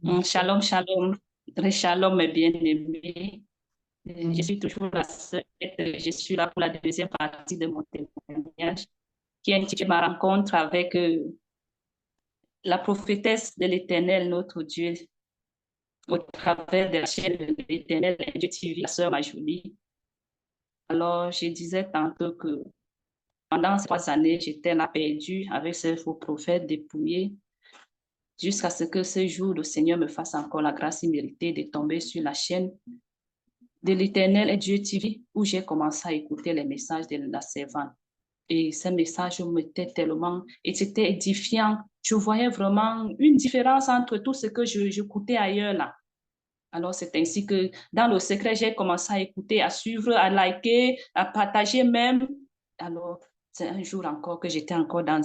Shalom, shalom. Très shalom, mes bien-aimés. Je suis toujours la seule. Je suis là pour la deuxième partie de mon témoignage qui est intitulée Ma rencontre avec la prophétesse de l'Éternel, notre Dieu, au travers de la chaîne de l'Éternel, Dieu TV, la sœur Majolie. Alors, je disais tantôt que pendant ces 3 années, j'étais là perdue avec ce faux prophète dépouillé jusqu'à ce que ce jour, le Seigneur me fasse encore la grâce imméritée de tomber sur la chaîne de l'Éternel et Dieu TV, où j'ai commencé à écouter les messages de la servante. Et ces messages m'étaient tellement, et c'était édifiant. Je voyais vraiment une différence entre tout ce que j'écoutais ailleurs là. Alors, c'est ainsi que dans le secret, j'ai commencé à écouter, à suivre, à liker, à partager même. Alors, c'est un jour encore que j'étais encore dans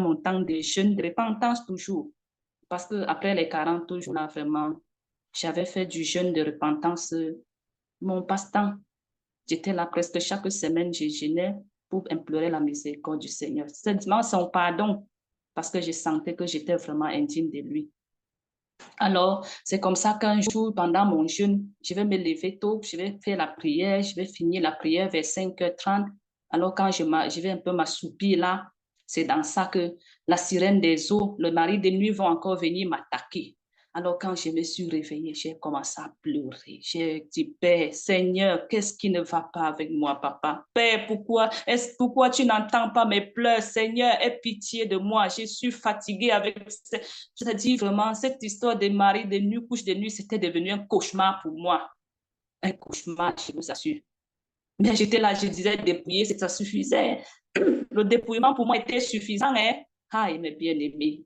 mon temps de jeûne, de repentance toujours. Parce que après les 40 jours, là, vraiment, j'avais fait du jeûne de repentance mon passe-temps. J'étais là presque chaque semaine, je jeûnais pour implorer la miséricorde du Seigneur. Seulement son pardon, parce que je sentais que j'étais vraiment indigne de lui. Alors, c'est comme ça qu'un jour, pendant mon jeûne, je vais me lever tôt, je vais faire la prière, je vais finir la prière vers 5h30. Alors, quand je vais un peu m'assoupir là, c'est dans ça que la sirène des eaux, le mari de nuit vont encore venir m'attaquer. Alors, quand je me suis réveillée, j'ai commencé à pleurer. J'ai dit, Père, Seigneur, qu'est-ce qui ne va pas avec moi, papa? Père, pourquoi tu n'entends pas mes pleurs? Seigneur, aie pitié de moi. Je suis fatiguée avec c'est-à-dire vraiment, cette histoire de mari de nuit, couche de nuit, c'était devenu un cauchemar pour moi. Un cauchemar, je vous assure. Mais j'étais là, je disais dépouiller, c'est que ça suffisait. Le dépouillement pour moi était suffisant, hein. Ah, il m'est bien aimé.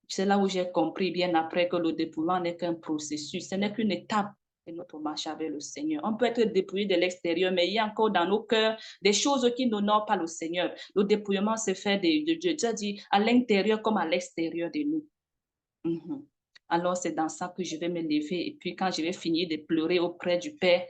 C'est là où j'ai compris bien après que le dépouillement n'est qu'un processus, ce n'est qu'une étape de notre marche avec le Seigneur. On peut être dépouillé de l'extérieur, mais il y a encore dans nos cœurs des choses qui n'honorent pas le Seigneur. Le dépouillement se fait de Dieu, dit à l'intérieur comme à l'extérieur de nous. Mhm. Alors, c'est dans ça que je vais me lever. Et puis, quand je vais finir de pleurer auprès du Père,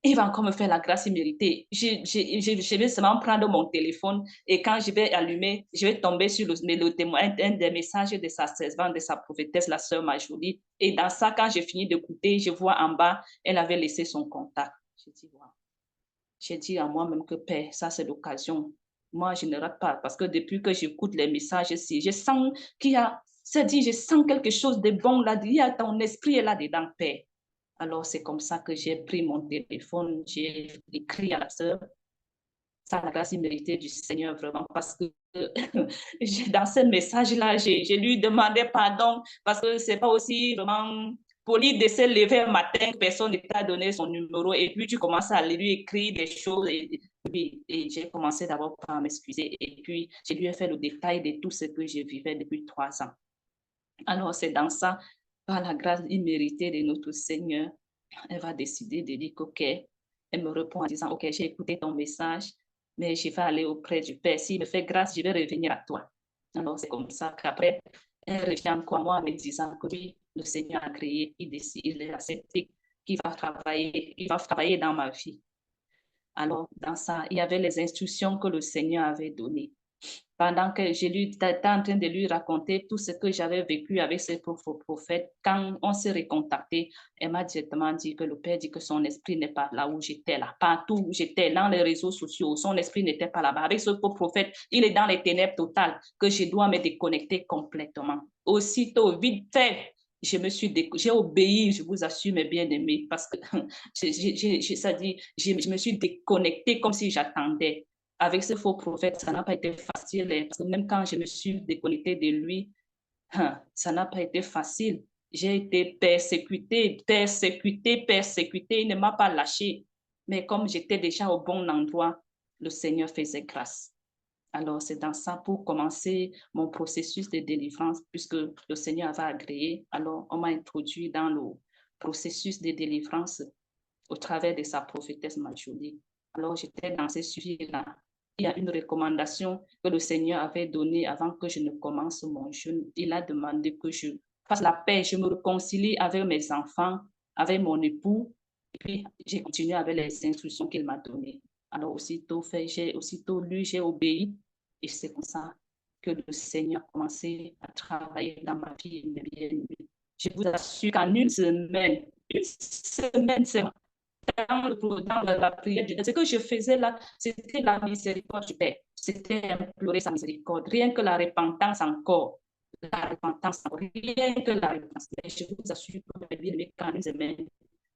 il va encore me faire la grâce imméritée. Je vais seulement prendre mon téléphone et quand je vais allumer, je vais tomber sur un des messages de sa servante, de sa prophétesse, la sœur Majolie. Et dans ça, quand j'ai fini d'écouter, je vois en bas, elle avait laissé son contact. J'ai dit, wow. J'ai dit à moi-même que Père, ça c'est l'occasion. Moi, je ne rate pas parce que depuis que j'écoute les messages ici, je sens qu'il y a, c'est dit, je sens quelque chose de bon là, il y a ton esprit est là-dedans, Père. Alors, c'est comme ça que j'ai pris mon téléphone, j'ai écrit à la sœur, ça la grâce imméritée du Seigneur, vraiment, parce que dans ce message-là, j'ai lui demandé pardon, parce que c'est pas aussi vraiment poli de se lever un matin, personne ne t'a donné son numéro, et puis tu commences à lui écrire des choses, et j'ai commencé d'abord par m'excuser, et puis je lui ai fait le détail de tout ce que je vivais depuis 3 ans. Alors, c'est dans ça, par la grâce imméritée de notre Seigneur, elle va décider de dire OK. Elle me répond en disant OK, j'ai écouté ton message, mais je vais aller auprès du Père. S'il me fait grâce, je vais revenir à toi. Alors, c'est comme ça qu'après, elle revient encore à moi en me disant que oui, le Seigneur a créé, il décide, il a accepté qu'il va travailler dans ma vie. Alors, dans ça, il y avait les instructions que le Seigneur avait données. Pendant que j'étais en train de lui raconter tout ce que j'avais vécu avec ce prophète, quand on s'est recontacté, elle m'a directement dit que le Père dit que son esprit n'est pas là où j'étais là. Partout où j'étais, dans les réseaux sociaux, son esprit n'était pas là-bas. Avec ce prophète, il est dans les ténèbres totales, que je dois me déconnecter complètement. Aussitôt, vite fait, j'ai obéi, je vous assure, mes bien-aimés, parce que ça dit, je me suis déconnectée comme si j'attendais. Avec ce faux prophète, ça n'a pas été facile, parce que même quand je me suis déconnectée de lui, ça n'a pas été facile. J'ai été persécutée, persécutée, persécutée. Il ne m'a pas lâchée. Mais comme j'étais déjà au bon endroit, le Seigneur faisait grâce. Alors, c'est dans ça pour commencer mon processus de délivrance, puisque le Seigneur avait agréé. Alors, on m'a introduit dans le processus de délivrance au travers de sa prophétesse Majolie. Alors, j'étais dans ce suivi-là. Il y a une recommandation que le Seigneur avait donnée avant que je ne commence mon jeûne. Il a demandé que je fasse la paix, je me réconcilie avec mes enfants, avec mon époux. Et puis, j'ai continué avec les instructions qu'il m'a données. Alors, aussitôt fait, j'ai aussitôt lu, j'ai obéi. Et c'est comme ça que le Seigneur a commencé à travailler dans ma vie et mes bien-aimés. Je vous assure qu'en une semaine, c'est dans la prière, ce que je faisais là, c'était la miséricorde du Père. C'était implorer sa miséricorde. Rien que la repentance encore. La repentance, rien que la repentance. Et je vous assure que mes bien-aimés, qu'en une semaine,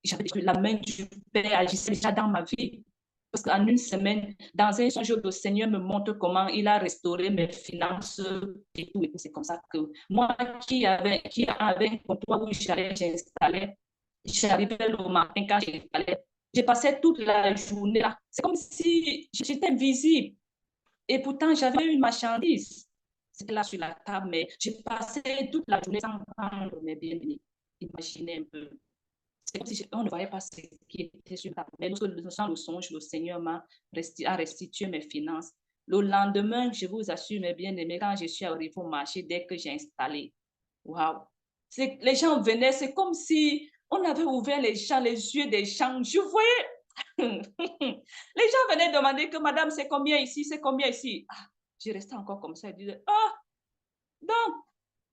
j'avais la main du Père agissait déjà dans ma vie. Parce qu'en une semaine, dans un jour, le Seigneur me montre comment il a restauré mes finances et tout. Et c'est comme ça que moi qui avait un comptoir où j'installais, j'arrivais le matin quand j'installais, j'ai passé toute la journée là. C'est comme si j'étais invisible. Et pourtant, j'avais une marchandise. C'était là sur la table, mais j'ai passé toute la journée sans prendre mes biens. Imaginez un peu. C'est comme si on ne voyait pas ce qui était sur la table. Mais dans le songe, le Seigneur a restitué mes finances. Le lendemain, je vous assure, mes bien-aimés, quand je suis arrivée au marché, dès que j'ai installé, waouh! Les gens venaient, c'est comme si on avait ouvert les yeux des gens. Je voyais les gens venaient demander que madame, c'est combien ici, c'est combien ici. Ah, je restais encore comme ça et disais, ah, donc,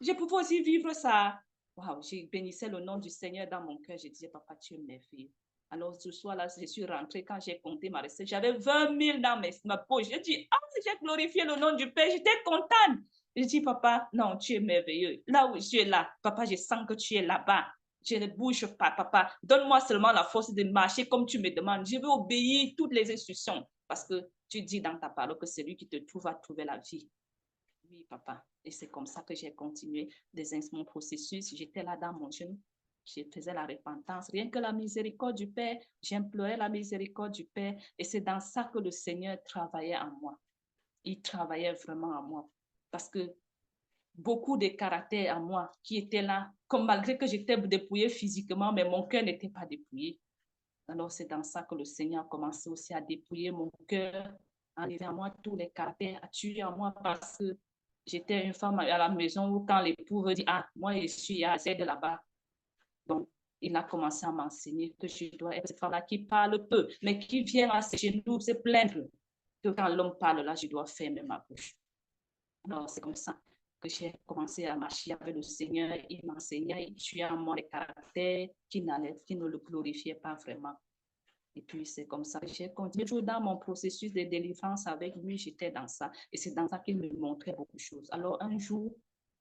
je pouvais aussi vivre ça. Waouh, je bénissais le nom du Seigneur dans mon cœur. Je disais, papa, tu es merveilleux. Alors, ce soir-là, je suis rentrée quand j'ai compté ma recette. J'avais 20 000 dans ma poche. J'ai dit, ah, j'ai glorifié le nom du Père. J'étais contente. Je dis, papa, non, tu es merveilleux. Là où tu es là, papa, je sens que tu es là-bas. Je ne bouge pas, papa. Donne-moi seulement la force de marcher comme tu me demandes. Je vais obéir toutes les instructions parce que tu dis dans ta parole que celui qui te trouve va trouver la vie. Oui, papa. Et c'est comme ça que j'ai continué mon processus. J'étais là dans mon jeûne. Je faisais la repentance. Rien que la miséricorde du Père, j'implorais la miséricorde du Père. Et c'est dans ça que le Seigneur travaillait en moi. Il travaillait vraiment en moi. Parce que beaucoup de caractères en moi qui étaient là, comme malgré que j'étais dépouillée physiquement, mais mon cœur n'était pas dépouillé. Alors c'est dans ça que le Seigneur a commencé aussi à dépouiller mon cœur, à enlever en moi tous les caractères, à tuer en moi parce que j'étais une femme à la maison où quand l'époux veut dire, ah, moi je suis à Z là-bas. Donc, il a commencé à m'enseigner que je dois être cette femme-là qui parle peu, mais qui vient à ses genoux se plaindre. Que quand l'homme parle là, je dois fermer ma bouche. Alors, c'est comme ça que j'ai commencé à marcher avec le Seigneur. Il m'enseignait, il tuait en moi les caractères qui ne le glorifiaient pas vraiment. Et puis, c'est comme ça que j'ai continué. Toujours dans mon processus de délivrance avec lui, j'étais dans ça. Et c'est dans ça qu'il me montrait beaucoup de choses. Alors, un jour,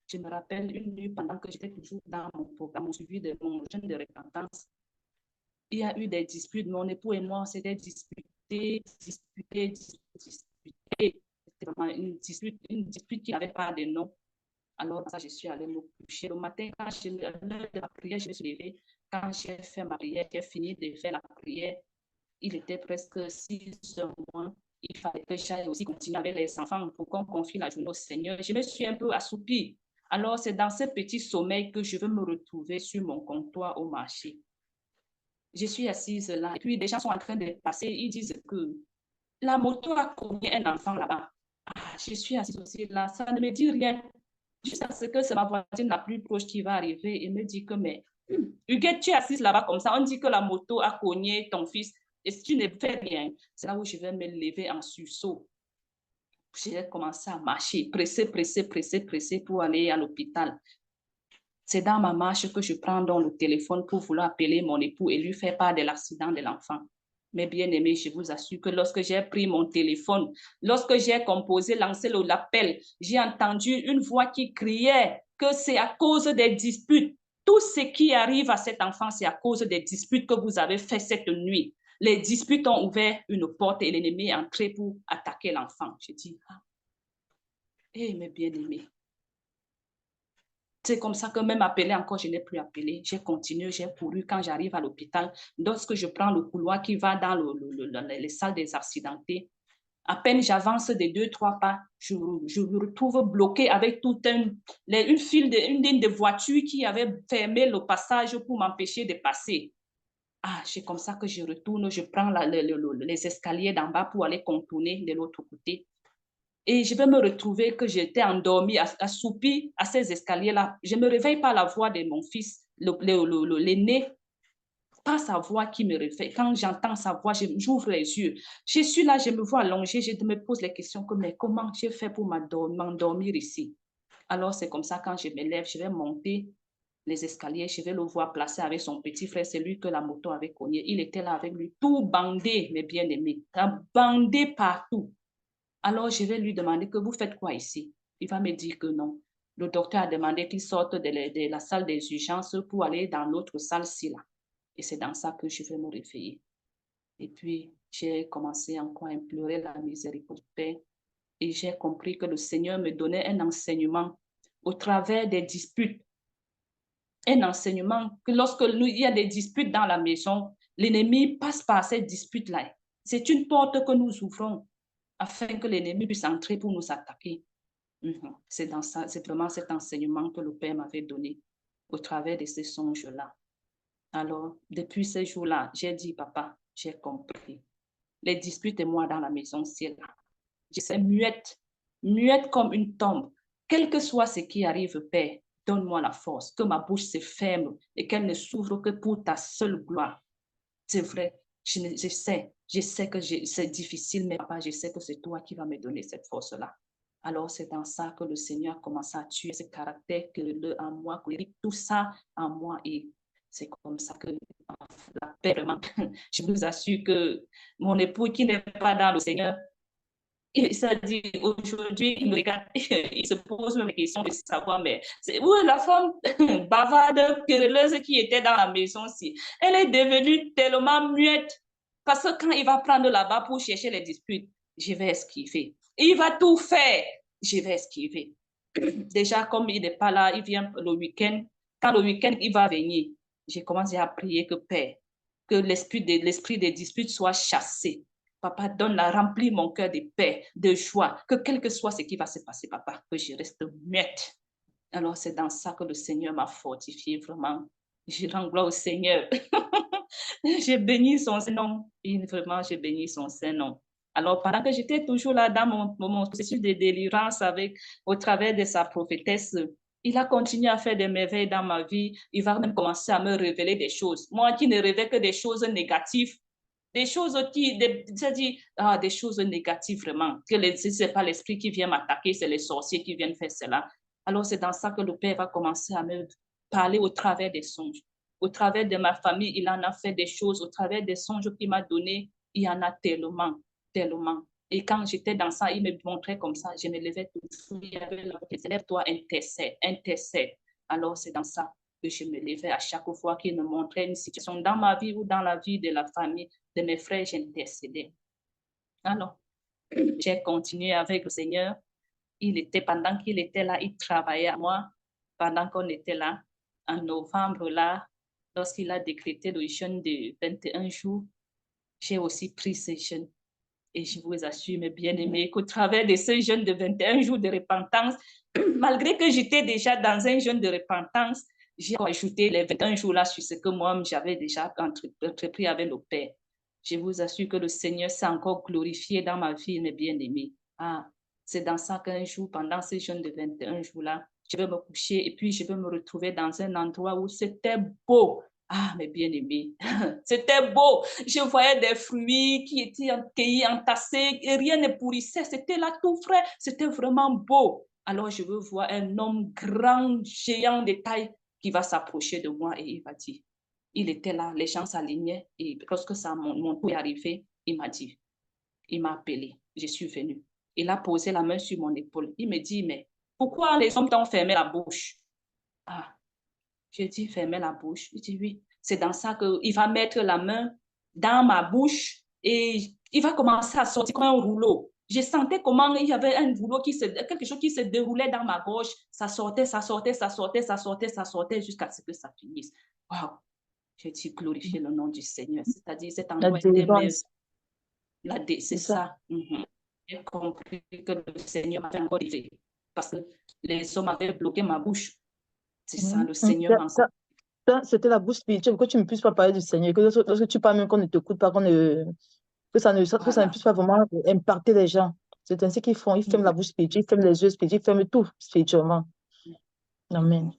je me rappelle une nuit, pendant que j'étais toujours dans mon programme, suivi de mon jeûne de repentance, il y a eu des disputes. Mon époux et moi, on s'était disputés. C'était vraiment une dispute qui n'avait pas de nom. Alors, ça, je suis allée me coucher. Le matin, quand j'ai l'heure de la prière, je me suis levée. Quand j'ai fait ma prière, j'ai fini de faire la prière, il était presque 6 heures moins. Il fallait que j'aille aussi continuer avec les enfants pour qu'on confie la journée au Seigneur. Je me suis un peu assoupie. Alors, c'est dans ce petit sommeil que je veux me retrouver sur mon comptoir au marché. Je suis assise là, et puis des gens sont en train de passer. Ils disent que la moto a cogné un enfant là-bas. Ah, je suis assise aussi là, ça ne me dit rien. Jusqu'à ce que c'est ma voisine la plus proche qui va arriver et me dit que, mais Huguette, tu es assise là-bas comme ça, on dit que la moto a cogné ton fils et si tu ne fais rien, c'est là où je vais me lever en sursaut. J'ai commencé à marcher, pressé pour aller à l'hôpital. C'est dans ma marche que je prends dans le téléphone pour vouloir appeler mon époux et lui faire part de l'accident de l'enfant. Mais bien aimé, je vous assure que lorsque j'ai pris mon téléphone, lorsque j'ai composé, lancé l'appel, j'ai entendu une voix qui criait que c'est à cause des disputes. Tout ce qui arrive à cet enfant, c'est à cause des disputes que vous avez fait cette nuit. Les disputes ont ouvert une porte et l'ennemi est entré pour attaquer l'enfant. Je dis, ah, mes bien-aimés, c'est comme ça que même appelé encore, je n'ai plus appelé. J'ai continué, j'ai couru quand j'arrive à l'hôpital. Lorsque je prends le couloir qui va dans les salles des accidentés, à peine j'avance de 2, 3 pas, je me retrouve bloquée avec une ligne de voitures qui avait fermé le passage pour m'empêcher de passer. Ah, c'est comme ça que je retourne, je prends les escaliers d'en bas pour aller contourner de l'autre côté. Et je vais me retrouver que j'étais endormie, assoupie à ces escaliers-là. Je me réveille par la voix de mon fils, l'aîné, pas sa voix qui me réveille. Quand j'entends sa voix, j'ouvre les yeux. Je suis là, je me vois allongée, je me pose les questions comme, mais comment j'ai fait pour m'endormir ici? Alors, c'est comme ça, quand je me lève, je vais monter les escaliers, je vais le voir placé avec son petit frère, c'est lui que la moto avait cogné. Il était là avec lui, tout bandé, mes bien-aimés, bandé partout. Alors, je vais lui demander que vous faites quoi ici? Il va me dire que non. Le docteur a demandé qu'il sorte de la salle des urgences pour aller dans l'autre salle-ci là. Et c'est dans ça que je vais me réveiller. Et puis, j'ai commencé encore à implorer la miséricorde du Père. Et j'ai compris que le Seigneur me donnait un enseignement au travers des disputes. Un enseignement que lorsque il y a des disputes dans la maison, l'ennemi passe par ces disputes-là. C'est une porte que nous ouvrons afin que l'ennemi puisse entrer pour nous attaquer. C'est dans ça, c'est vraiment cet enseignement que le Père m'avait donné au travers de ces songes-là. Alors, depuis ces jours-là, j'ai dit, papa, j'ai compris. Les disputes et moi dans la maison, c'est là. Je suis muette, muette comme une tombe. Quel que soit ce qui arrive, Père, donne-moi la force, que ma bouche se ferme et qu'elle ne s'ouvre que pour ta seule gloire. C'est vrai, je sais que c'est difficile, mais papa, je sais que c'est toi qui vas me donner cette force-là. Alors, c'est dans ça que le Seigneur commence à tuer ce caractère en moi, tout ça en moi. Et c'est comme ça que la paix, vraiment, je vous assure que mon époux qui n'est pas dans le Seigneur, il s'est dit aujourd'hui, il me regarde, il se pose même la question de savoir, mais c'est où la femme bavarde, querelleuse qui était dans la maison-ci? Elle est devenue tellement muette parce que quand il va prendre là-bas pour chercher les disputes, je vais esquiver. Il va tout faire, je vais esquiver. Déjà, comme il n'est pas là, il vient le week-end. Quand le week-end, il va venir, j'ai commencé à prier que Père, que l'esprit des disputes soit chassé. Papa, donne-la, remplis mon cœur de paix, de joie, que quel que soit ce qui va se passer, papa, que je reste muette. Alors, c'est dans ça que le Seigneur m'a fortifié, vraiment. Je rends gloire au Seigneur. J'ai béni son Saint-Nom. Vraiment, j'ai béni son Saint-Nom. Alors, pendant que j'étais toujours là dans mon processus de délivrance au travers de sa prophétesse, il a continué à faire des merveilles dans ma vie. Il va même commencer à me révéler des choses. Moi qui ne rêvais que des choses négatives, des choses des choses négatives vraiment, que ce n'est pas l'esprit qui vient m'attaquer, c'est les sorciers qui viennent faire cela. Alors, c'est dans ça que le Père va commencer à me parler au travers des songes. Au travers de ma famille, il en a fait des choses. Au travers des songes qu'il m'a donnés, il y en a tellement, tellement. Et quand j'étais dans ça, il me montrait comme ça. Je me levais toujours. Il y avait la voix qui disait, lève-toi, intercède, intercède. Alors, c'est dans ça que je me levais à chaque fois qu'il me montrait une situation dans ma vie ou dans la vie de la famille de mes frères, j'intercédais. Alors, j'ai continué avec le Seigneur. Pendant qu'il était là, il travaillait à moi. Pendant qu'on était là, en novembre, là, lorsqu'il a décrété le jeûne de 21 jours, j'ai aussi pris ce jeûne. Et je vous assure, mes bien-aimés, qu'au travers de ce jeûne de 21 jours de repentance, malgré que j'étais déjà dans un jeûne de repentance, j'ai ajouté les 21 jours là sur ce que moi j'avais déjà entrepris avec le Père. Je vous assure que le Seigneur s'est encore glorifié dans ma vie, mes bien-aimés. Ah, c'est dans ça qu'un jour, pendant ce jeûne de 21 jours-là, je vais me coucher et puis je vais me retrouver dans un endroit où c'était beau. Ah, mes bien-aimés, c'était beau. Je voyais des fruits qui étaient cueillis, entassés, et rien ne pourrissait. C'était là tout frais. C'était vraiment beau. Alors, je veux voir un homme grand, géant de taille qui va s'approcher de moi et il va dire, il était là, les gens s'alignaient et lorsque mon tour est arrivé, il m'a dit, il m'a appelé, je suis venue. Il a posé la main sur mon épaule. Il me dit, mais pourquoi les hommes t'ont fermé la bouche? Ah, j'ai dit, fermer la bouche. Il dit, oui, c'est dans ça qu'il va mettre la main dans ma bouche et il va commencer à sortir comme un rouleau. Je sentais comment il y avait quelque chose qui se déroulait dans ma gorge. Ça sortait, ça sortait, ça sortait, ça sortait, ça sortait jusqu'à ce que ça finisse. Waouh! J'ai dit, glorifier le nom du Seigneur. C'est-à-dire, cet endroit était merveilleux. C'est ça. J'ai compris que le Seigneur m'avait encore livré parce que les hommes avaient bloqué ma bouche. C'est ça, le Seigneur encore. C'était la bouche spirituelle. Pourquoi tu ne puisses pas parler du Seigneur? Que lorsque tu parles, même qu'on ne t'écoute pas, que ça ne puisse pas vraiment impacter les gens. C'est ainsi qu'ils font. Ils ferment la bouche spirituelle, ils ferment les yeux spirituels, ils ferment tout spirituellement. Amen.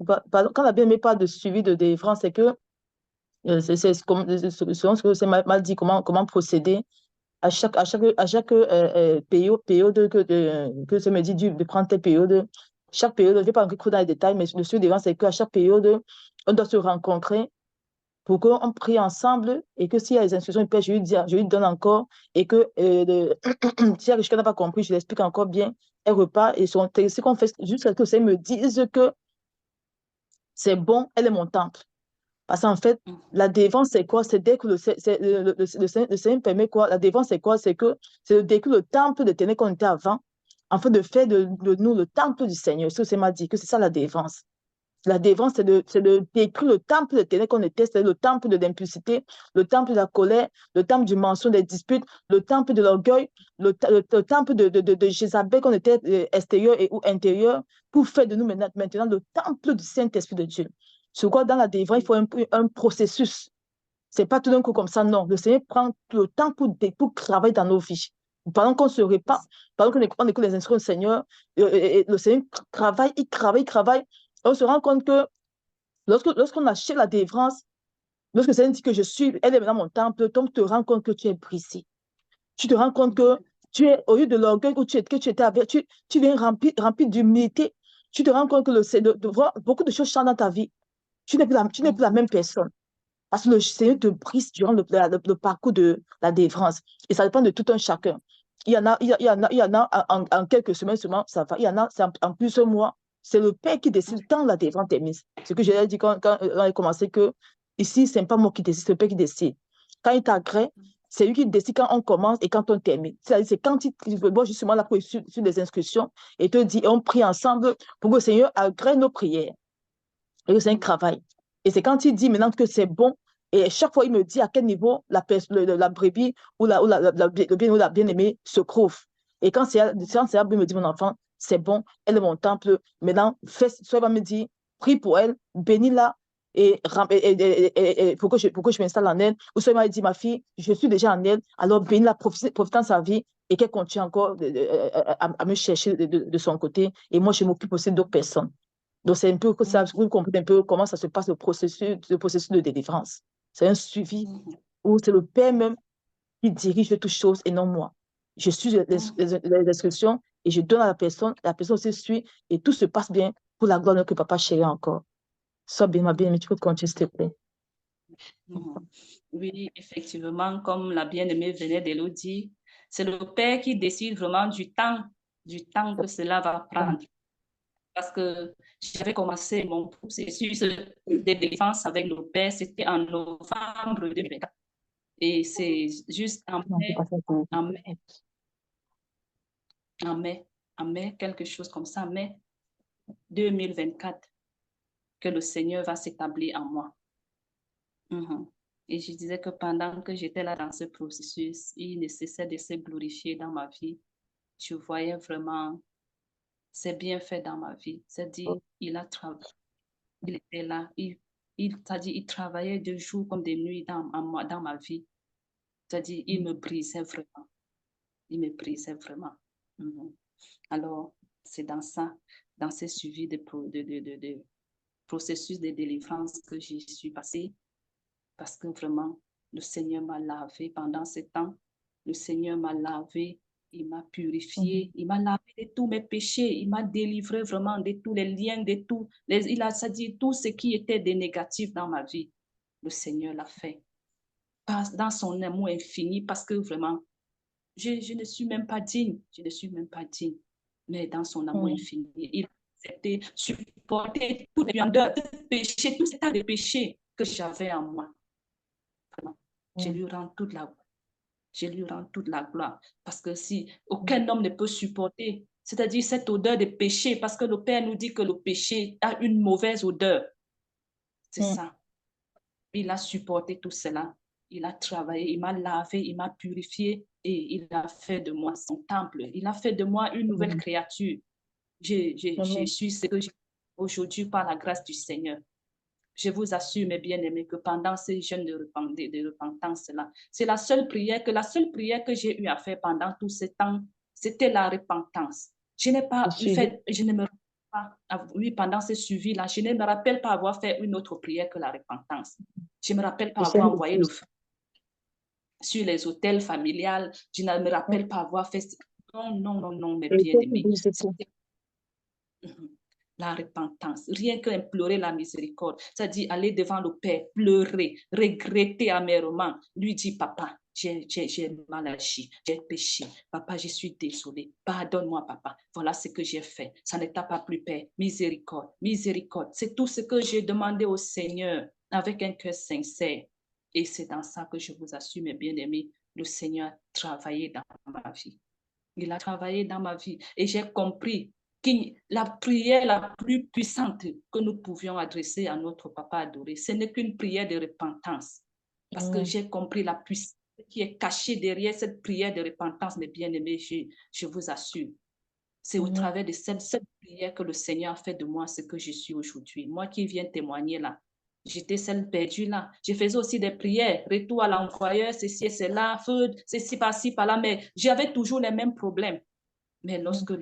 Quand la Bible parle de suivi de délivrance, c'est que c'est selon ce que c'est mal dit, comment procéder à chaque période que ça me dit de prendre tes périodes Chaque période, je ne vais pas entrer trop dans les détails, mais le suivi des délivrance, c'est qu'à chaque période, on doit se rencontrer pour qu'on prie ensemble et que s'il y a des instructions, je lui donne encore et que si quelqu'un n'a pas compris, je l'explique encore bien. Elle repart et ce qu'on fait jusqu'à ce que ça me dise que c'est bon, elle est mon temple. Parce qu'en fait, la défense, c'est quoi? C'est dès que le Seigneur permet quoi? La défense, c'est quoi? C'est que c'est dès que le temple de Téné qu'on était avant, en fait, de faire de nous le temple du Seigneur. Ce que c'est m'a dit, que c'est ça la défense. La défense, c'est de détruire le temple de ténèbres qu'on était, c'est le temple de l'impulsité, le temple de la colère, le temple du mensonge, des disputes, le temple de l'orgueil, le temple de Jézabel qu'on était extérieur et ou intérieur, pour faire de nous maintenant le temple du Saint-Esprit de Dieu. C'est quoi dans la délivrance, il faut un processus. C'est pas tout d'un coup comme ça, non. Le Seigneur prend le temps pour travailler dans nos vies. Pendant qu'on se répand, pendant qu'on écoute les instructions du Seigneur, le Seigneur travaille, il travaille, il travaille. On se rend compte que lorsqu'on achète la délivrance, lorsque le Seigneur dit que je suis, elle est maintenant mon temple, donc tu te rends compte que tu es brisé. Tu te rends compte que tu es, au lieu de l'orgueil que tu étais avec, tu viens rempli d'humilité. Tu te rends compte que de voir beaucoup de choses changent dans ta vie. Tu n'es plus la même personne. Parce que le Seigneur te brise durant le parcours de la délivrance. Et ça dépend de tout un chacun. Il y en a en quelques semaines seulement, ça va. Il y en a en plusieurs mois. C'est le Père qui décide quand la délivrance est mise. Ce que j'ai dit quand on a commencé, que ici, ce n'est pas moi qui décide, c'est le Père qui décide. Quand il t'agrée, c'est lui qui décide quand on commence et quand on termine. C'est quand il moi, justement là pour suivre des instructions et te dit, et on prie ensemble pour que le Seigneur agrée nos prières. Et c'est un travail. Et c'est quand il dit maintenant que c'est bon, et chaque fois il me dit à quel niveau la brebis ou le bien ou la bien-aimée se trouve. Et quand c'est il me dit, mon enfant, c'est bon, elle est mon temple. Maintenant, soit il va me dire, prie pour elle, bénis-la, pour que je m'installe en elle. Ou soit il m'a dit, ma fille, je suis déjà en elle, alors bénis-la, profite de sa vie et qu'elle continue encore à me chercher de son côté. Et moi, je m'occupe aussi d'autres personnes. Donc, c'est un peu que ça, vous comprenez un peu comment ça se passe le processus de délivrance. C'est un suivi où c'est le Père même qui dirige toutes choses et non moi. Je suis les instructions et je donne à la personne aussi suit et tout se passe bien pour la gloire de notre Papa chéri encore. Sois bien, ma bien, mais tu peux continuer, s'il te plaît. Oui, effectivement, comme la bien-aimée venait de le dire, c'est le Père qui décide vraiment du temps que cela va prendre. Parce que j'avais commencé mon processus de défense avec le Père, c'était en novembre 2024. Et c'est juste en mai, en mai, quelque chose comme ça, mai 2024, que le Seigneur va s'établir en moi. Et je disais que pendant que j'étais là dans ce processus, il ne cessait de se glorifier dans ma vie. Je voyais vraiment ses bienfaits dans ma vie. C'est-à-dire, il a travaillé, il était là, c'est-à-dire, il travaillait de jour comme de nuit dans ma vie. C'est-à-dire, il me brisait vraiment. Il me brisait vraiment. Alors, c'est dans ça, dans ce suivi de processus de délivrance que j'y suis passée, parce que vraiment, le Seigneur m'a lavé pendant ce temps. Le Seigneur m'a lavé, il m'a purifié, il m'a lavé de tous mes péchés, il m'a délivré vraiment de tous les liens, il a dit tout ce qui était de négatif dans ma vie. Le Seigneur l'a fait. Dans son amour infini, parce que vraiment, je ne suis même pas digne, je ne suis même pas digne. Mais dans son amour infini, il a accepté, supporté toutes les péchés, tout cet tas de péchés que j'avais en moi. Je lui rends toute la gloire. Je lui rends toute la gloire. Parce que si aucun homme ne peut supporter, c'est-à-dire cette odeur de péché, parce que le Père nous dit que le péché a une mauvaise odeur. C'est ça. Il a supporté tout cela. Il a travaillé, il m'a lavé, il m'a purifié et il a fait de moi son temple. Il a fait de moi une nouvelle créature. Je suis ce que j'ai aujourd'hui par la grâce du Seigneur. Je vous assure, mes bien-aimés, que pendant ces jeûnes de repentance-là, c'est la seule prière que j'ai eu à faire pendant tout ce temps, c'était la repentance. Je n'ai pas fait, je ne me pas, oui, pendant ce suivi-là, je ne me rappelle pas avoir fait une autre prière que la repentance. Je ne me rappelle pas avoir envoyé le feu sur les hôtels familiales. Je ne me rappelle pas avoir fait... Non, mes bien-aimés. La repentance, rien que implorer la miséricorde, c'est-à-dire aller devant le Père, pleurer, regretter amèrement, lui dire, papa, j'ai mal agi, j'ai péché, papa, je suis désolé, pardonne-moi, papa, voilà ce que j'ai fait, ça ne t'a pas plu, Père, miséricorde, miséricorde, c'est tout ce que j'ai demandé au Seigneur avec un cœur sincère, et c'est dans ça que je vous assure, mes bien-aimés, le Seigneur a travaillé dans ma vie. Il a travaillé dans ma vie et j'ai compris que la prière la plus puissante que nous pouvions adresser à notre papa adoré, ce n'est qu'une prière de repentance. Parce que j'ai compris la puissance qui est cachée derrière cette prière de repentance, mes bien-aimés, je vous assure. C'est au travers de cette prière que le Seigneur a fait de moi ce que je suis aujourd'hui. Moi qui viens témoigner là, j'étais celle perdue là. Je faisais aussi des prières, retour à l'envoyeur, ceci et cela, feu, ceci par-ci, par-là, mais j'avais toujours les mêmes problèmes. Mais lorsque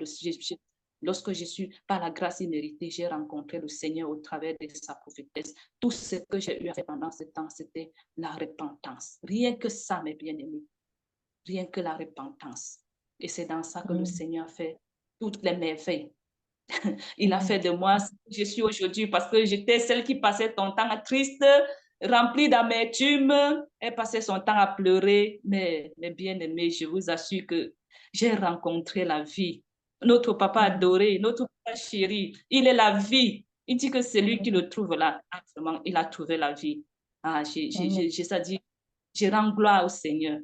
je suis, par la grâce imméritée, j'ai rencontré le Seigneur au travers de sa prophétesse, tout ce que j'ai eu à faire pendant ce temps, c'était la repentance. Rien que ça, mes bien-aimés. Rien que la repentance. Et c'est dans ça que le Seigneur fait toutes les merveilles. Il a fait de moi ce que je suis aujourd'hui parce que j'étais celle qui passait son temps triste, remplie d'amertume. Elle passait son temps à pleurer. Mais bien aimé, je vous assure que j'ai rencontré la vie. Notre papa adoré, notre papa chéri, il est la vie. Il dit que c'est lui qui le trouve là. Absolument, il a trouvé la vie. Ah, ça dit, je rends gloire au Seigneur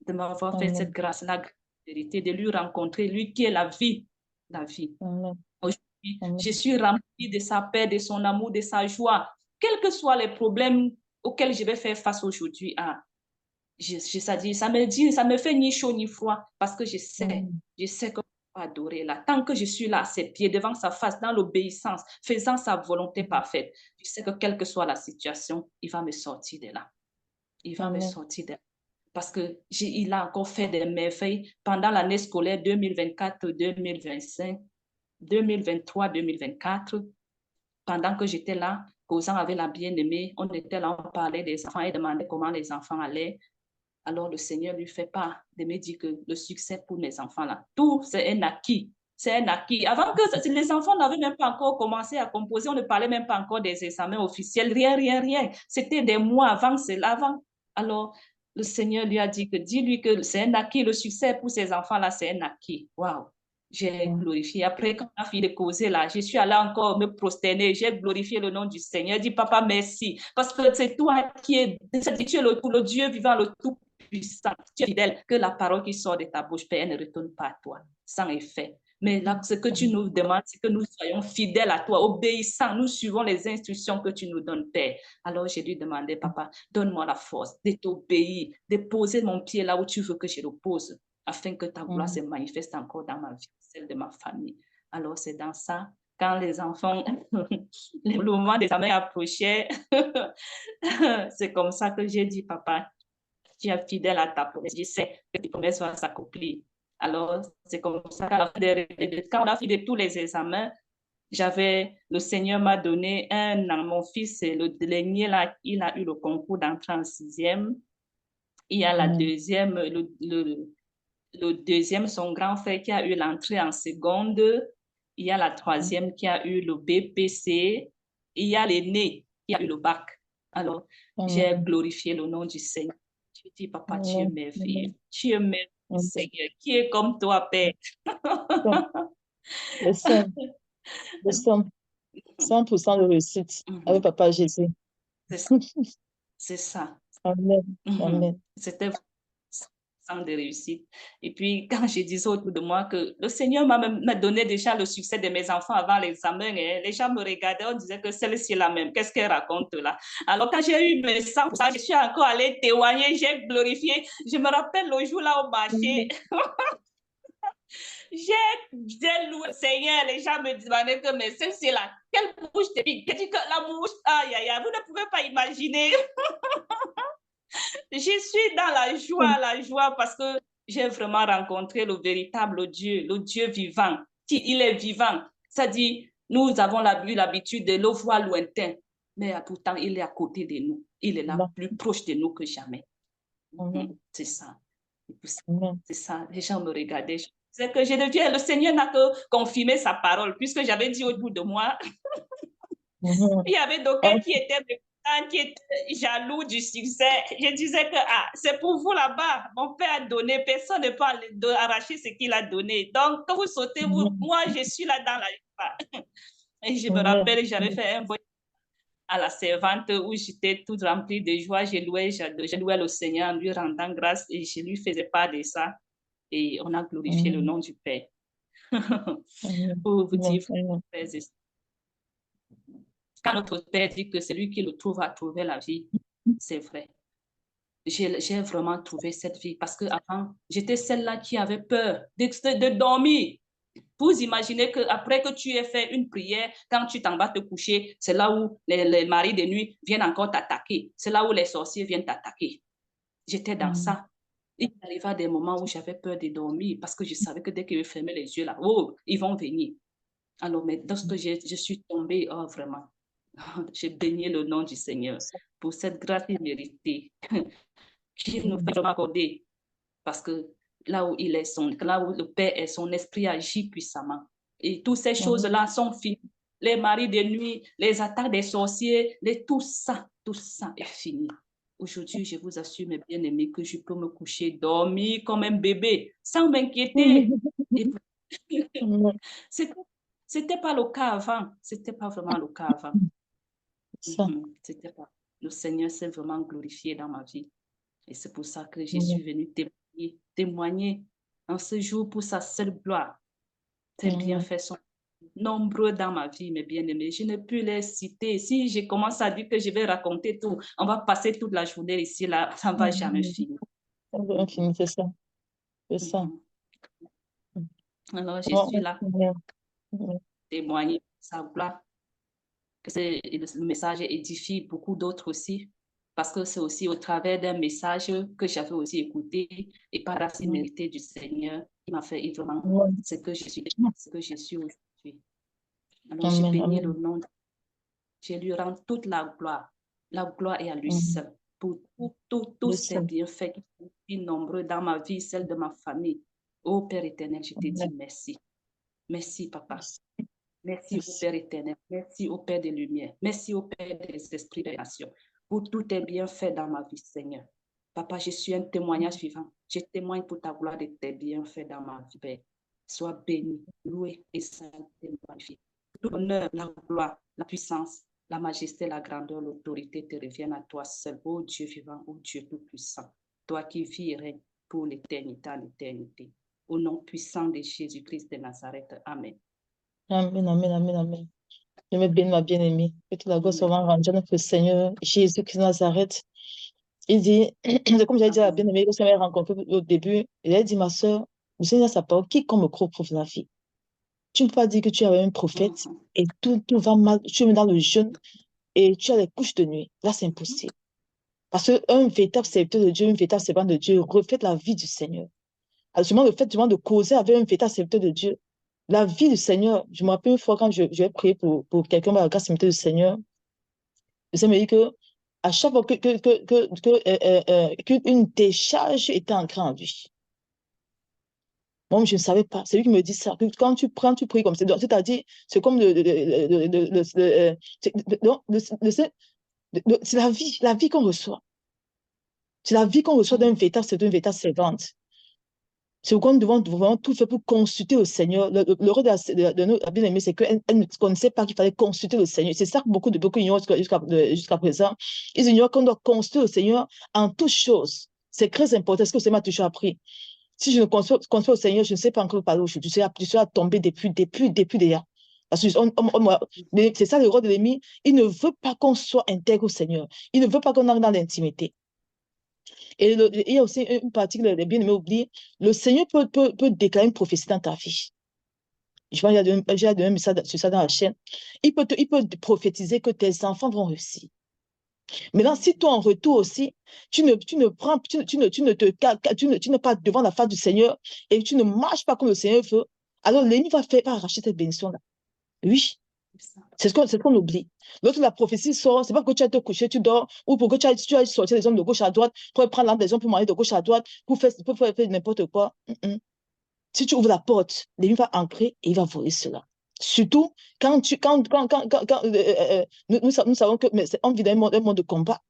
de m'avoir fait cette grâce-là, vérité, de lui rencontrer, lui qui est la vie. La vie. Aujourd'hui, je suis remplie de sa paix, de son amour, de sa joie. Quels que soient les problèmes auxquels je vais faire face aujourd'hui, ça me fait ni chaud ni froid parce que je sais que adorer là. Tant que je suis là à ses pieds, devant sa face, dans l'obéissance, faisant sa volonté parfaite, je sais que quelle que soit la situation, il va me sortir de là. Il va me sortir de là. Parce qu'il a encore fait des merveilles pendant l'année scolaire 2024-2025, 2023-2024. Pendant que j'étais là, causant avec la bien-aimée, on était là, on parlait des enfants et demandait comment les enfants allaient. Alors le Seigneur lui fait part de me dire que le succès pour mes enfants là, tout c'est un acquis. C'est un acquis. Avant que les enfants n'avaient même pas encore commencé à composer, on ne parlait même pas encore des examens officiels, rien. C'était des mois avant cela, avant. Alors, le Seigneur lui a dit que, dis-lui que c'est un acquis, le succès pour ces enfants-là, c'est un acquis. Waouh! J'ai glorifié. Après, quand on a fini de causer là, je suis allée encore me prosterner. J'ai glorifié le nom du Seigneur. Dit, papa, merci. Parce que c'est toi qui es, tu es le Dieu vivant, le tout puissant. Tu es fidèle, que la parole qui sort de ta bouche, Père, ne retourne pas à toi, sans effet. Mais là, ce que tu nous demandes, c'est que nous soyons fidèles à toi, obéissants. Nous suivons les instructions que tu nous donnes, Père. Alors, j'ai lui demandé, papa, donne-moi la force de t'obéir, de poser mon pied là où tu veux que je le pose, afin que ta gloire se manifeste encore dans ma vie, celle de ma famille. Alors, c'est dans ça, quand les enfants, le moment des examens approchait, c'est comme ça que j'ai dit, papa, tu es fidèle à ta promesse. Je sais que tes promesses vont s'accomplir. Alors, c'est comme ça quand on a fini de tous les examens, le Seigneur m'a donné un an. Mon fils, le dernier, là, il a eu le concours d'entrée en sixième. Il y a la deuxième, le deuxième, son grand frère qui a eu l'entrée en seconde. Il y a la troisième qui a eu le BPC. Il y a l'aîné qui a eu le bac. Alors, j'ai glorifié le nom du Seigneur. Je dis, papa, tu es merveilleux. Tu es merveilleux, Seigneur. Qui est comme toi, Père? Le 100% de réussite avec Papa Jésus. C'est ça. Amen. Amen. C'était de réussite. Et puis, quand je disais autour de moi que le Seigneur m'a donné déjà le succès de mes enfants avant l'examen, les gens me regardaient, on disait que celle-ci est la même. Qu'est-ce qu'elle raconte là? Alors, quand j'ai eu mes 100%, je suis encore allée témoigner, j'ai glorifié. Je me rappelle le jour là au marché. J'ai loué le Seigneur, les gens me demandaient que, mais celle-ci là, quelle bouche te pique? Je dis que la bouche, aïe, vous ne pouvez pas imaginer. Je suis dans la joie parce que j'ai vraiment rencontré le véritable Dieu, le Dieu vivant. Il est vivant. Ça dit, nous avons eu l'habitude de le voir lointain, mais pourtant, il est à côté de nous. Il est là, plus proche de nous que jamais. C'est ça. C'est ça. Les gens me regardaient. C'est que le Seigneur n'a que confirmé sa parole, puisque j'avais dit autour de moi, il y avait d'aucuns qui étaient jaloux du succès. Je disais que c'est pour vous là-bas. Mon père a donné, personne ne peut arracher ce qu'il a donné. Donc, quand vous sautez, moi, je suis là dans la joie. Et je me rappelle, j'avais fait un voyage à la servante où j'étais toute remplie de joie. Je louais le Seigneur en lui rendant grâce et je lui faisais part de ça. Et on a glorifié le nom du Père. Pour vous dire, quand notre Père dit que celui qui le trouve a trouvé la vie, c'est vrai. J'ai vraiment trouvé cette vie parce qu'avant, j'étais celle-là qui avait peur de dormir. Vous imaginez qu'après que tu aies fait une prière, quand tu t'en vas te coucher, c'est là où les maris de nuit viennent encore t'attaquer. C'est là où les sorciers viennent t'attaquer. J'étais dans ça. Il arriva des moments où j'avais peur de dormir parce que je savais que dès qu'ils fermaient les yeux là, oh, ils vont venir. Alors, mais lorsque je suis tombée, oh, vraiment, j'ai béni le nom du Seigneur pour cette grâce imméritée qu'il nous fait accorder. Parce que là où là où le Père est, son esprit agit puissamment. Et toutes ces choses-là sont finies. Les maris de nuit, les attaques des sorciers, tout ça est fini. Aujourd'hui, je vous assure, mes bien-aimés, que je peux me coucher, dormir comme un bébé, sans m'inquiéter. C'était pas le cas avant. C'était pas vraiment le cas avant. C'était pas. Le Seigneur s'est vraiment glorifié dans ma vie. Et c'est pour ça que je suis venue témoigner en ce jour pour sa seule gloire. Ses bienfaits sont nombreux dans ma vie, mes bien-aimés. Je ne peux les citer. Si je commence à dire que je vais raconter tout, on va passer toute la journée ici, là, ça ne va jamais finir. Ça va jamais finir, c'est ça. C'est ça. Alors, je suis là pour témoigner sa gloire. Que le message édifie beaucoup d'autres aussi, parce que c'est aussi au travers d'un message que j'avais aussi écouté et par la similité du Seigneur, il m'a fait vraiment ce que je suis aujourd'hui. Alors, je bénis le nom. Je lui rends toute la gloire. La gloire est à lui seul. Pour tous ces bienfaits qui sont si nombreux dans ma vie, celle de ma famille. Ô Père éternel, je te dis merci. Merci, Papa. Merci au Père éternel. Merci au Père des Lumières. Merci au Père des esprits des nations pour tous tes bienfaits dans ma vie, Seigneur. Papa, je suis un témoignage vivant. Je témoigne pour ta gloire de tes bienfaits dans ma vie, Père. Sois béni, loué et sanctifié, magnifié. Tout l'honneur, la gloire, la puissance, la majesté, la grandeur, l'autorité te reviennent à toi seul, ô Dieu vivant, ô Dieu tout-puissant. Toi qui vis et règnes pour l'éternité à l'éternité. Au nom puissant de Jésus-Christ de Nazareth. Amen. Amen, amen, amen, amen. Je me bénis, ma bien-aimée. Que toute la gloire soit rendue à notre Seigneur Jésus-Christ de Nazareth. Il dit, comme j'avais dit à la bien-aimée, lorsqu'elle m'avait rencontré au début, il a dit, ma soeur, le Seigneur sa parole, quiconque me croit pour la vie. Tu ne peux pas dire que tu es un prophète et tout va mal, tu es dans le jeûne et tu as les couches de nuit. Là, c'est impossible. Parce qu'un véritable serviteur de Dieu, une véritable servante de Dieu reflète la vie du Seigneur. Alors, le fait de causer avec un véritable serviteur de Dieu, la vie du Seigneur, je me rappelle une fois quand je vais prier pour quelqu'un par la grâce du Seigneur, le Seigneur me dit que à chaque fois qu'une décharge était ancrée en lui. Moi, je ne savais pas. C'est lui qui me dit ça. Quand tu pries comme ça, c'est-à-dire, c'est comme c'est la vie qu'on reçoit. C'est la vie qu'on reçoit d'une véritable servante. C'est pourquoi nous devons vraiment tout faire pour consulter le Seigneur. Le rôle de notre bien-aimée, c'est qu'elle ne connaissait pas qu'il fallait consulter le Seigneur. C'est ça que beaucoup ignorent jusqu'à présent. Ils ignorent qu'on doit consulter le Seigneur en toutes choses. C'est très important. Ce que le Seigneur m'a toujours appris. Si je ne consulte le Seigneur, je ne sais pas encore parler aujourd'hui. Je serai tombé depuis déjà. Parce que c'est ça le rôle de l'ennemi. Il ne veut pas qu'on soit intègre au Seigneur. Il ne veut pas qu'on entre dans l'intimité. Et il y a aussi une partie que les bien-aimés oublient. Le Seigneur peut déclarer une prophétie dans ta vie. Je vois, j'ai donné un message sur ça dans la chaîne. Il peut prophétiser que tes enfants vont réussir. Maintenant, si toi, en retour aussi, tu n'es pas devant la face du Seigneur et tu ne marches pas comme le Seigneur veut, alors l'ennemi va arracher cette bénédiction-là. Oui. C'est ce qu'on oublie. Lorsque la prophétie sort, c'est pas que tu as te coucher, tu dors, ou pour que tu as sorti les hommes de gauche à droite, pour prendre l'âme des hommes pour marier de gauche à droite, pour faire n'importe quoi. Si tu ouvres la porte, l'ennemi va entrer et il va voler cela. Surtout quand nous savons que on vit dans un monde de combat.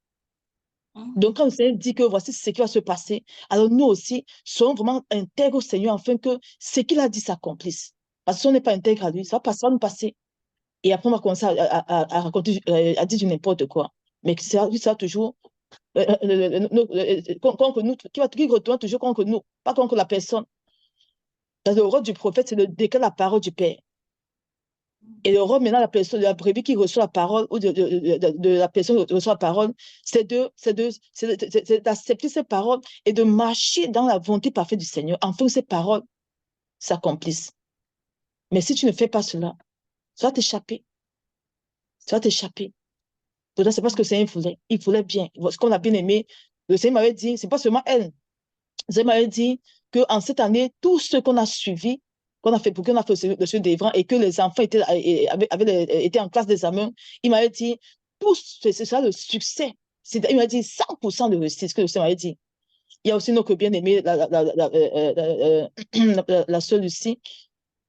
Donc, quand le Seigneur dit que voici ce qui va se passer, alors nous aussi, soyons vraiment intègres au Seigneur afin que ce qu'il a dit s'accomplisse. Parce que si on n'est pas intègre à lui, ça va nous passer. Et après, on va commencer à raconter, à dire du n'importe quoi. Mais ça toujours contre nous, qui retourne toujours contre nous, pas contre la personne. Parce que le rôle du prophète, c'est de déclarer la parole du Père. Et le rôle maintenant, la personne, de la brebis qui reçoit la parole, ou de la personne qui reçoit la parole, c'est d'accepter ces paroles et de marcher dans la volonté parfaite du Seigneur, afin que ces paroles s'accomplissent. Mais si tu ne fais pas cela, ça va t'échapper. Ça va t'échapper. Pourtant, c'est parce que le Seigneur voulait. Il voulait bien. Ce qu'on a bien aimé, le Seigneur m'avait dit, c'est pas seulement elle. Le Seigneur m'avait dit qu'en cette année, tout ce qu'on a suivi, qu'on a fait le suivi des et que les enfants étaient en classe d'examen, il m'avait dit, tout c'est ça le succès. Il m'a dit 100% de réussite, ce que le Seigneur m'avait dit. Il y a aussi notre bien-aimé, la sœur Lucie.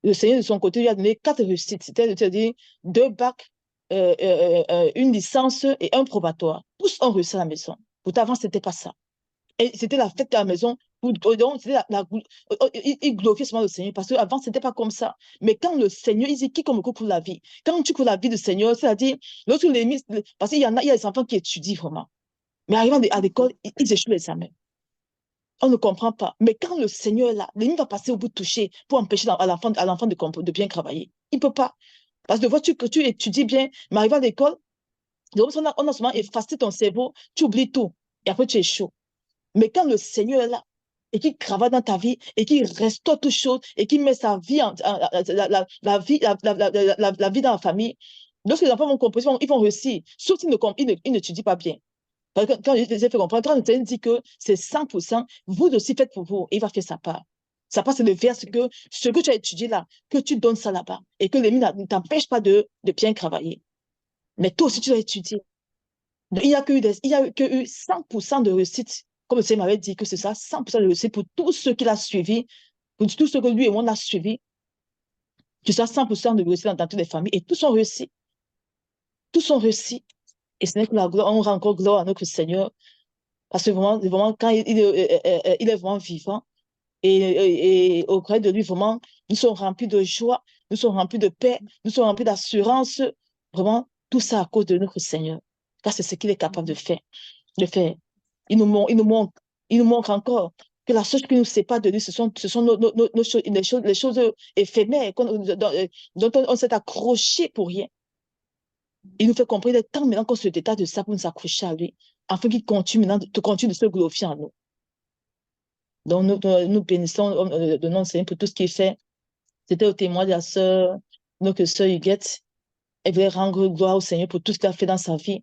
Le Seigneur, de son côté, lui a donné 4 réussites. C'est-à-dire 2 bacs, une licence et un probatoire. Tous ont réussi à la maison. Pourtant, avant, ce n'était pas ça. Et c'était la fête à la maison. Donc, il glorifiait seulement le Seigneur parce qu'avant, ce n'était pas comme ça. Mais quand le Seigneur, il dit quiconque court pour la vie, quand tu cours la vie du Seigneur, c'est-à-dire, lorsque les mis, parce qu'il y a des enfants qui étudient vraiment. Mais arrivant à l'école, ils échouent l'examen. On ne comprend pas. Mais quand le Seigneur est là, l'ennemi va passer au bout de toucher pour empêcher à l'enfant de bien travailler. Il ne peut pas. Parce que tu étudies bien, mais arrivé à l'école, on a seulement effacé ton cerveau, tu oublies tout. Et après, tu échoues. Mais quand le Seigneur est là, et qu'il travaille dans ta vie, et qu'il restaure toutes choses, et qu'il met sa vie, la vie dans la famille, lorsque les enfants vont comprendre, ils vont réussir. Sauf s'ils n'étudient pas bien. Parce que quand je les ai fait comprendre, quand le Seigneur dit que c'est 100%, vous aussi faites pour vous, et il va faire sa part. Sa part, c'est le verset que ce que tu as étudié là, que tu donnes ça là-bas, et que l'ennemi ne t'empêche pas de bien travailler. Mais toi aussi, tu dois étudier. Il n'y a que eu 100% de réussite. Comme le Seigneur m'avait dit que c'est ça, 100% de réussite pour tous ceux qu'il a suivis, pour tous ceux que lui et moi on a suivis. Tu sais, 100% de réussite dans toutes les familles. Et tous sont réussis. Tous sont réussis. Et ce n'est que la gloire, on rend encore gloire à notre Seigneur. Parce que vraiment quand il est vraiment vivant, et auprès de lui, vraiment, nous sommes remplis de joie, nous sommes remplis de paix, nous sommes remplis d'assurance. Vraiment, tout ça à cause de notre Seigneur. Car c'est ce qu'il est capable de faire. Il nous montre encore que la seule chose qui nous sépare de lui, ce sont les choses éphémères dont on s'est accroché pour rien. Il nous fait comprendre qu'il est temps maintenant qu'on se détache de ça pour nous accrocher à lui, afin qu'il continue maintenant de se glorifier en nous. Donc, nous bénissons le nom de Seigneur pour tout ce qu'il fait. C'était au témoin de notre sœur Huguette. Elle voulait rendre gloire au Seigneur pour tout ce qu'il a fait dans sa vie.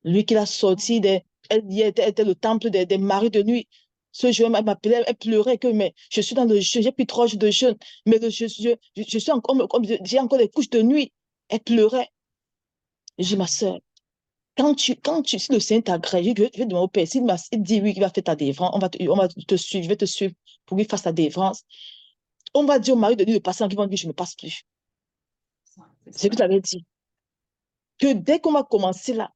Lui qui l'a sorti, elle était le temple des maris de nuit. Ce jour, elle m'appelait, elle pleurait que mais je suis dans le jeûne, j'ai pris 3 jours de jeûne, mais je suis encore, j'ai encore des couches de nuit. Elle pleurait. Je dis, ma soeur, si le Seigneur t'agrée, je vais demander au Père, s'il dit oui, il va faire ta délivrance, on va te suivre, je vais te suivre pour qu'il fasse ta délivrance. On va dire au mari de nuit de passer en qui vont dire, je ne passe plus. C'est ce que tu avais dit. Que dès qu'on va commencer là,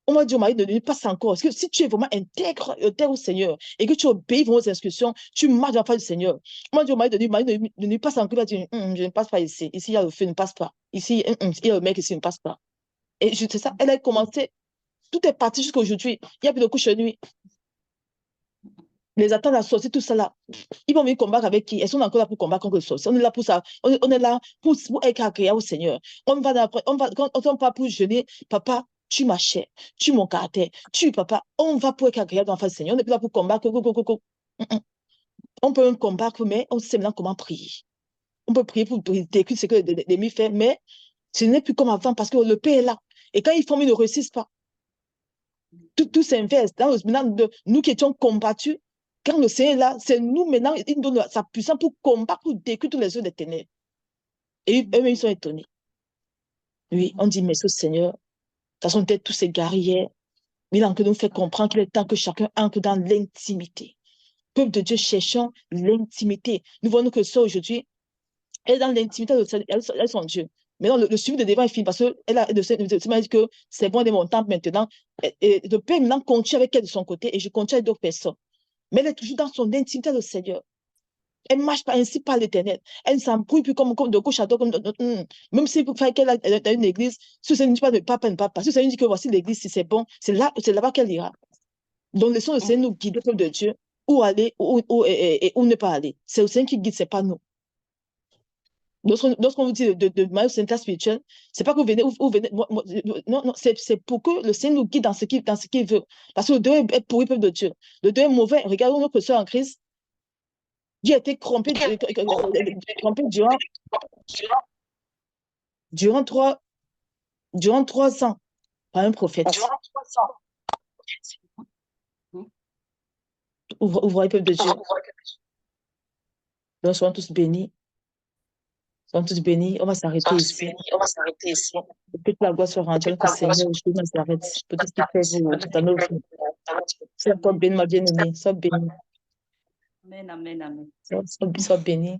on va dire au mari de ne passe encore. Parce que si tu es vraiment intègre au Seigneur et que tu obéis aux instructions, tu marches dans la face du Seigneur. On va dire au mari de ne passe encore, il va dire, je ne passe pas ici. Ici, il y a le feu, ne passe pas. Ici, il y a le mec ici, ne passe pas. Et c'est ça, elle a commencé. Tout est parti jusqu'à aujourd'hui. Il n'y a plus de couche de nuit. Les attentes à sortir, tout ça là. Ils vont venir combattre avec qui? Elles sont encore là pour combattre contre le sorcier. On est là pour ça. On est là pour être agréable au Seigneur. On va pour jeûner. Papa, tu ma chair, tu mon caractère, tu papa. On va pour être agréable dans la face du Seigneur. On n'est plus là pour combattre. On peut même combattre, mais on sait maintenant comment prier. On peut prier pour décrire ce que l'ennemi fait, mais ce n'est plus comme avant parce que le Père est là. Et quand ils font, ils ne réussissent pas. Tout s'inverse. Maintenant, nous qui étions combattus, quand le Seigneur est là, c'est nous maintenant, il nous donne sa puissance pour combattre, pour détruire tous les œuvres des ténèbres. Et eux-mêmes, ils sont étonnés. Oui, on dit, mais ce Seigneur, de toute façon, peut-être tous ces guerriers, il a que nous fait comprendre qu'il est temps que chacun entre dans l'intimité. Peuple de Dieu, cherchons l'intimité. Nous voyons que ça aujourd'hui, elle est dans l'intimité de elle son Dieu. Maintenant, le suivi de devant est fini parce qu'elle a dit que c'est bon de mon temps maintenant. Et le Père maintenant continue avec elle de son côté et je continue avec d'autres personnes. Mais elle est toujours dans son intimité au Seigneur. Elle ne marche pas ainsi par l'Éternel. Elle ne s'embrouille plus comme de gauche à droite. Même si vous faites qu'elle a une église, si ça ne dit pas de papa, ne pas. Si ça dit que voici l'église, si c'est bon, c'est là-bas qu'elle ira. Donc, laissons le Seigneur nous guider, peuple de Dieu, où aller, et où ne pas aller. C'est le Seigneur qui guide, ce n'est pas nous. Lorsqu'on vous dit de manière spirituelle, c'est pas que vous venez, non, non, c'est pour que le Seigneur nous guide dans ce qu'il veut. Parce que le Dieu est pourri, peuple de Dieu. Le Dieu est mauvais. Regardons notre soeur en Christ. Dieu a été trompé durant 3 ans par un prophète. Ouvrez, peuple de Dieu. Nous soyons tous bénis. Soyons tous bénis. On va s'arrêter ici. Que la gloire soit rendue au Seigneur, je m'arrête. Peut-être qu'il fait vous dans nos vies. Sois encore béni, ma bien-aimée. Sois béni. Amen, amen, amen. Sois béni.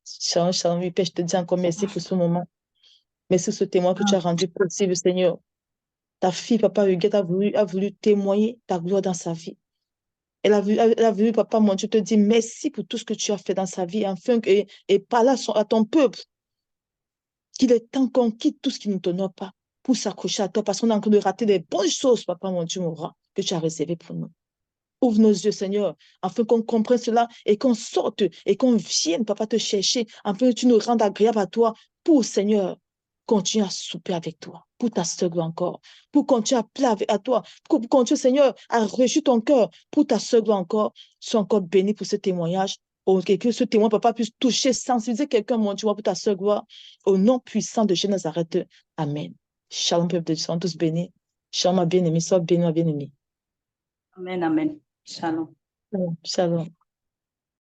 Shalom, shalom. Oui, Père, je te dis encore merci pour ce moment. Merci pour ce témoin que tu as rendu possible, Seigneur. Ta fille, Papa Huguette, a voulu témoigner ta gloire dans sa vie. Elle a voulu, Papa, mon Dieu, te dire merci pour tout ce que tu as fait dans sa vie, afin que, et parler à ton peuple qu'il est temps qu'on quitte tout ce qui ne t'honore pas pour s'accrocher à toi, parce qu'on a encore de rater des bonnes choses, Papa, mon Dieu, mon roi, que tu as réservé pour nous. Ouvre nos yeux, Seigneur, afin qu'on comprenne cela et qu'on sorte et qu'on vienne, Papa, te chercher, afin que tu nous rendes agréable à toi pour, Seigneur, continuer à souper avec toi, pour ta sœur encore, pour continuer à plaire à toi, pour continuer, Seigneur, à réjouir ton cœur, pour ta sœur encore. Sois encore béni pour ce témoignage. Que ce témoin, Papa, puisse toucher, sensibiliser quelqu'un, mon Dieu, pour ta sœur gloire, au nom puissant de Jésus Nazareth. Amen. Shalom, peuple de Dieu, sois tous bénis. Shalom, ma bien-aimée, sois béni, ma bien-aimée. Amen, amen. Shalom. Shalom.